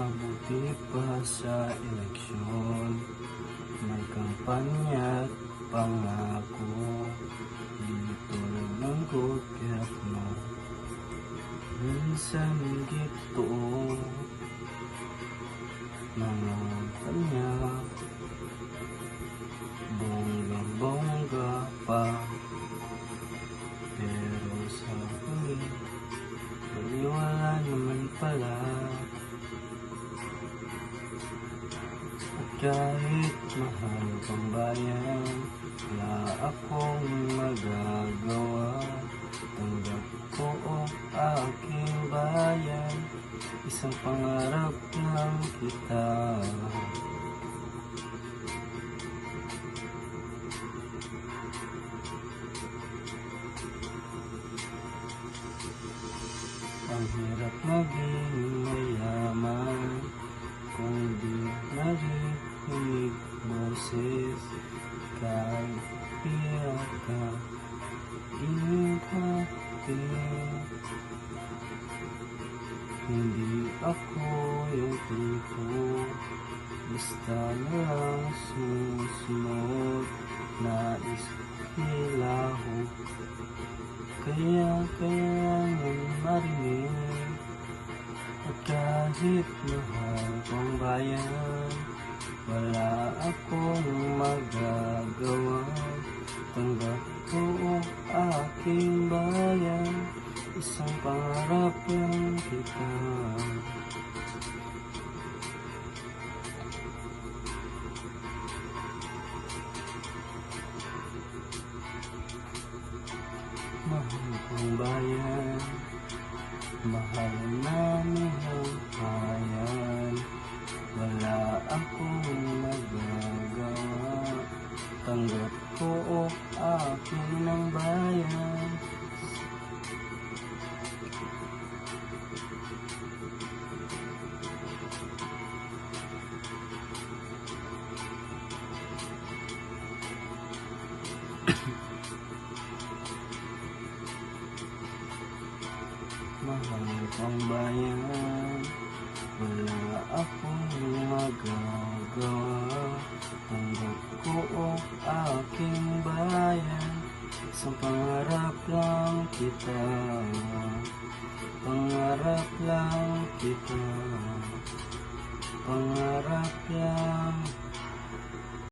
Mabuti pa sa eleksyon, may kampanya at pangako. Dito ng gobyerno, minsan gito mga kanya, bongga-bongga pa. Pero sa huli, baliwala naman pala. At kahit mahal pang bayan, wala akong magagawa. Tanggap ko aking bayan, isang pangarap lang kita. Ang hirap maging mayaman kung di narinig boses. Kahit iyak ka, inghatin. Hindi ako yung tipo basta lang susunod, nais hilaho. Kaya kailangan marinig. At kahit mahal kong bayan, wala akong magagawa. Tanggap ko aking bayan, isang pangarap lang kita. Mahal kong bayan, mahal namin ang bayan. Wala akong magagawa. Tanggap ko akin ang bayan. Mahal kong bayan, wala akong magagawa. Tanggap ko aking bayan, isang pangarap lang kita. Pangarap lang kita. Pangarap